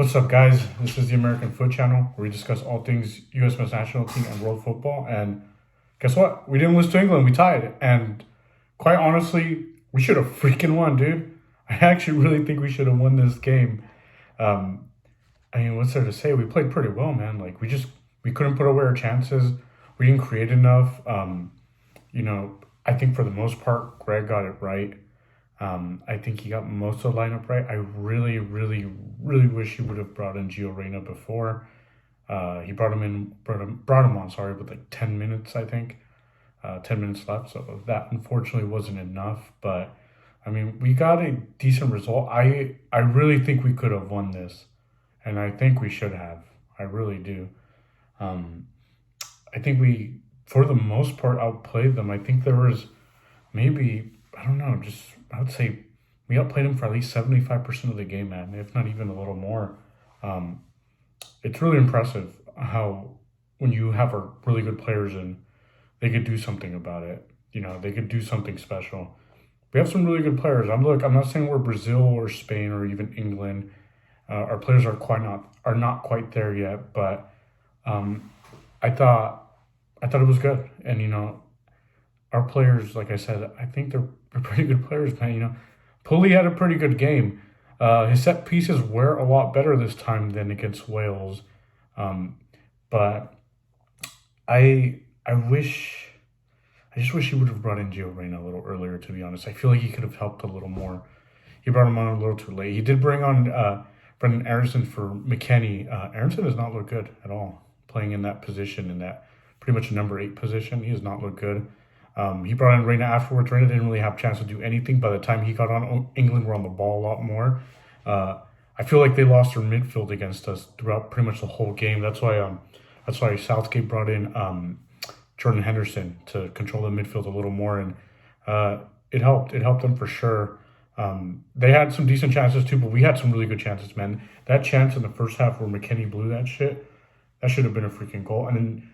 What's up, guys? This is the American Foot Channel, where we discuss all things U.S. men's national team and world football. And guess what? We didn't lose to England. We tied. And quite honestly, we should have freaking won, dude. I actually really think we should have won this game. Um, I mean, what's there to say? We played pretty well, man. Like we couldn't put away our chances. We didn't create enough. You know, I think for the most part, Greg got it right. I think he got most of the lineup right. I really, really, really wish he would have brought in Gio Reyna before. He brought him on. Sorry, with like 10 minutes, I think, 10 minutes left. So that unfortunately wasn't enough. But I mean, we got a decent result. I really think we could have won this, and I think we should have. I really do. Um, I think we, for the most part, outplayed them. I think there was maybe, I don't know, just I would say we outplayed them for at least 75% of the game, man, if not even a little more. Um, it's really impressive how when you have a really good players and they could do something about it. You know, they could do something special. We have some really good players. I'm not saying we're Brazil or Spain or even England. Our players are not quite there yet, but um, I thought I thought it was good. And our players, like I said, I think they're pretty good players, man. Pulley had a pretty good game. His set pieces were a lot better this time than against Wales. Um, but I just wish he would have brought in Gio Reyna a little earlier. To be honest, I feel like he could have helped a little more. He brought him on a little too late. He did bring on Brendan Aronson for McKennie. Aronson does not look good at all playing in that position, in that pretty much number 8 position. He does not look good. He brought in Reyna afterwards. Reyna didn't really have a chance to do anything. By the time he got on, England were on the ball a lot more. I feel like they lost their midfield against us throughout pretty much the whole game. That's why Southgate brought in Jordan Henderson to control the midfield a little more, and it helped. It helped them for sure. They had some decent chances too, but we had some really good chances, man. That chance in the first half where McKennie blew that shit, that should have been a freaking goal. And then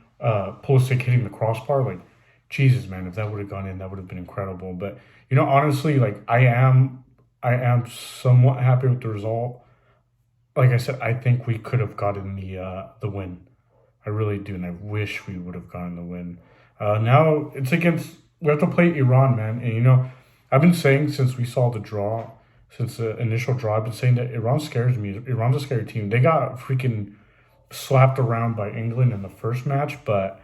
Pulisic hitting the crossbar, like Jesus, man, if that would have gone in, that would have been incredible. But honestly, like I am somewhat happy with the result. Like I said, I think we could have gotten the win. I really do, and I wish we would have gotten the win. Now it's against we have to play Iran, man, and I've been saying since we saw the draw, since the initial draw, I've been saying that Iran scares me. Iran's a scary team. They got freaking slapped around by England in the first match, but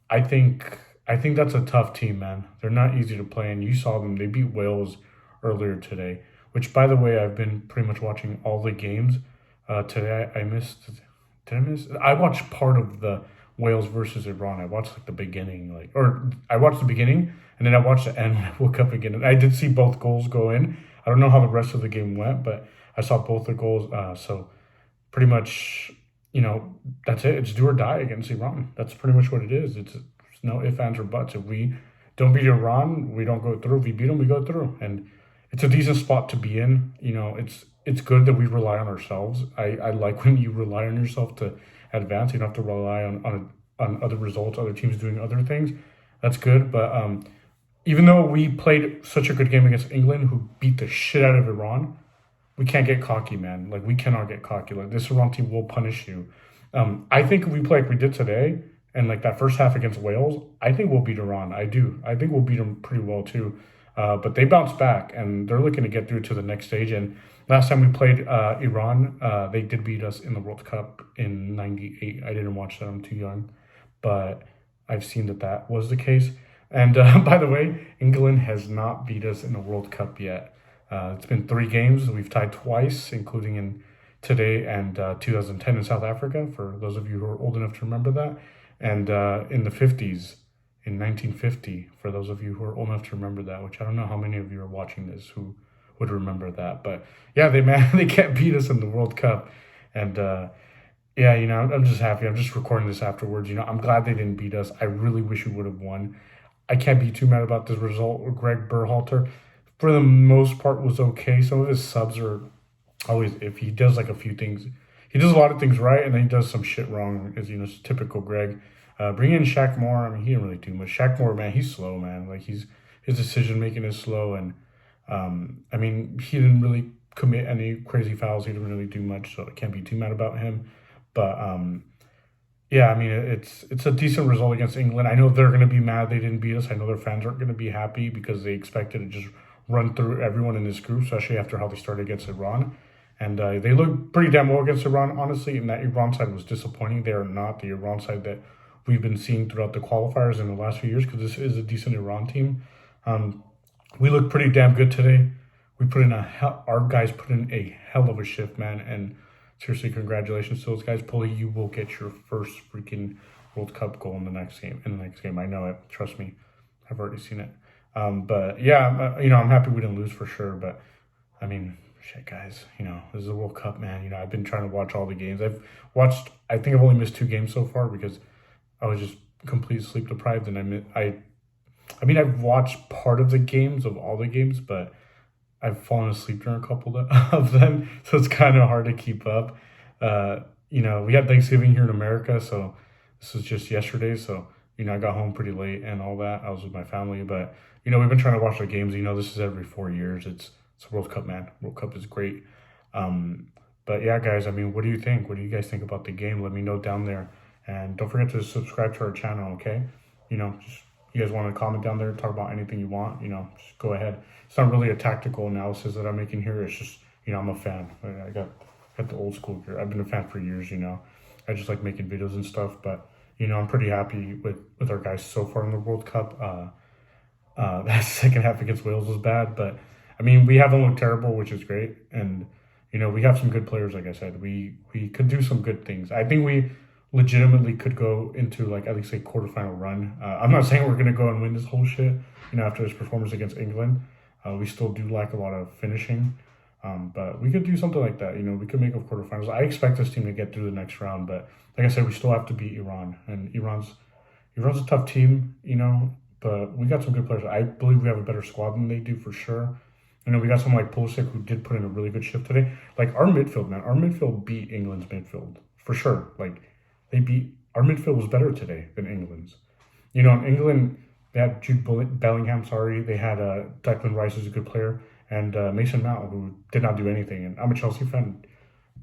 I think that's a tough team, man. They're not easy to play, and you saw them. They beat Wales earlier today, which, by the way, I've been pretty much watching all the games. Today I missed. Did I miss? I watched part of the Wales versus Iran. I watched like the beginning, or I watched the beginning, and then I watched the end when I woke up again. And I did see both goals go in. I don't know how the rest of the game went, but I saw both the goals. So pretty much, that's it. It's do or die against Iran. That's pretty much what it is. It's no ifs, ands, or buts. If we don't beat Iran, we don't go through. If we beat them, we go through. And it's a decent spot to be in. It's good that we rely on ourselves. I like when you rely on yourself to advance. You don't have to rely on other results, other teams doing other things. That's good. But even though we played such a good game against England, who beat the shit out of Iran, we can't get cocky, man. Like, we cannot get cocky. Like, this Iran team will punish you. I think if we play like we did today, and like that first half against Wales, I think we'll beat Iran. I do. I think we'll beat them pretty well too. But they bounced back, and they're looking to get through to the next stage. And last time we played Iran, they did beat us in the World Cup in '98. I didn't watch that. I'm too young. But I've seen that was the case. And by the way, England has not beat us in the World Cup yet. It's been 3 games. We've tied twice, including in today and 2010 in South Africa, for those of you who are old enough to remember that. And in the 50s, in 1950, for those of you who are old enough to remember that, which I don't know how many of you are watching this who would remember that. But yeah, they can't beat us in the World Cup. And yeah, I'm just happy. I'm just recording this afterwards. I'm glad they didn't beat us. I really wish we would have won. I can't be too mad about this result. Greg Berhalter, for the most part, was okay. Some of his subs are always, if he does like a few things, he does a lot of things right, and then he does some shit wrong, as it's typical Greg. Bring in Shaq Moore. I mean, he didn't really do much. Shaq Moore, man, he's slow, man. Like, his decision making is slow, and I mean, he didn't really commit any crazy fouls. He didn't really do much, so I can't be too mad about him. But yeah, I mean, it's a decent result against England. I know they're going to be mad they didn't beat us. I know their fans aren't going to be happy because they expected to just run through everyone in this group, especially after how they started against Iran. And they looked pretty damn well against Iran, honestly. And that Iran side was disappointing. They are not the Iran side that we've been seeing throughout the qualifiers in the last few years, because this is a decent Iran team. We looked pretty damn good today. Our guys put in a hell of a shift, man. And seriously, congratulations to those guys. Pulley, you will get your first freaking World Cup goal in the next game. I know it. Trust me, I've already seen it. But yeah, I'm happy we didn't lose for sure. But I mean, shit, guys, this is a World Cup, man. I've been trying to watch all the games. I think I've only missed 2 games so far because I was just completely sleep deprived, and I mean, I've watched part of the games of all the games, but I've fallen asleep during a couple of them, so it's kind of hard to keep up. We had Thanksgiving here in America, so this was just yesterday. So I got home pretty late and all that. I was with my family, but we've been trying to watch the games. This is every 4 years. It's a World Cup, man. World Cup is great. But yeah, guys, I mean, what do you think? What do you guys think about the game? Let me know down there, and don't forget to subscribe to our channel. Okay, just. You guys want to comment down there, talk about anything you want, just go ahead. It's not really a tactical analysis that I'm making here. It's just, I'm a fan. I got the old school gear. I've been a fan for years, I just like making videos and stuff. But, I'm pretty happy with our guys so far in the World Cup. That second half against Wales was bad. But, I mean, we haven't looked terrible, which is great. And, we have some good players, like I said. We could do some good things. I think we legitimately could go into like at least a quarterfinal run. I'm not saying we're gonna go and win this whole shit. After this performance against England, we still do lack a lot of finishing, but we could do something like that. We could make a quarterfinals. I expect this team to get through the next round, but like I said, we still have to beat Iran, and Iran's a tough team. But we got some good players. I believe we have a better squad than they do for sure. We got someone like Pulisic who did put in a really good shift today. Like our midfield, man, our midfield beat England's midfield for sure. Like. Our midfield was better today than England's. In England, they had Jude Bellingham, they had Declan Rice, who's a good player, and Mason Mount, who did not do anything. And I'm a Chelsea fan.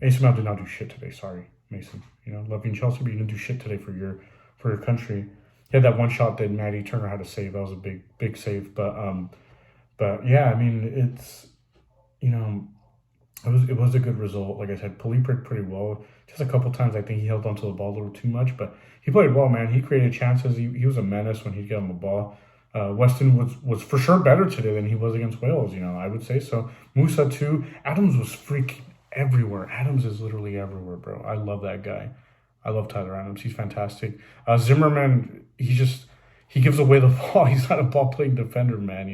Mason Mount did not do shit today. Sorry, Mason. Love you in Chelsea, but you didn't do shit today for your country. He had that one shot that Maddie Turner had to save. That was a big save. But yeah, I mean, it's, it was a good result. Like I said, Pulley played pretty well. Just a couple times, I think he held onto the ball a little too much, but he played well, man. He created chances. He was a menace when he'd get on the ball. Weston was for sure better today than he was against Wales. I would say so. Musa too. Adams was freaking everywhere. Adams is literally everywhere, bro. I love that guy. I love Tyler Adams. He's fantastic. Zimmerman, he gives away the ball. He's not a ball playing defender, man.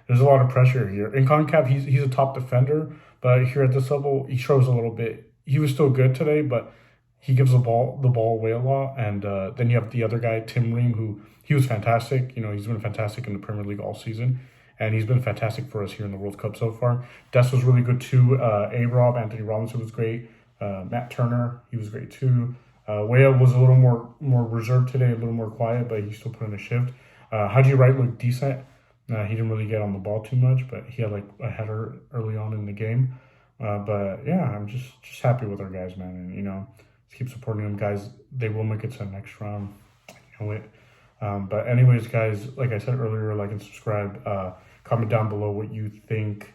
There's a lot of pressure here. In CONCACAF, he's a top defender, but here at this level, he shows a little bit. He was still good today, but he gives the ball away a lot. And then you have the other guy, Tim Ream, who he was fantastic. He's been fantastic in the Premier League all season, and he's been fantastic for us here in the World Cup so far. Des was really good too. A-Rob, Anthony Robinson was great. Matt Turner, he was great too. Weah was a little more reserved today, a little more quiet, but he still put in a shift. Haji Wright looked decent. He didn't really get on the ball too much, but he had like a header early on in the game. But yeah, I'm just happy with our guys, man. And let's keep supporting them, guys. They will make it to the next round. I know it. But anyways, guys, like I said earlier, like and subscribe. Comment down below what you think.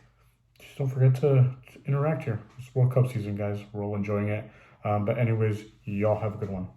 Just don't forget to interact here. It's World Cup season, guys. We're all enjoying it. But anyways, y'all have a good one.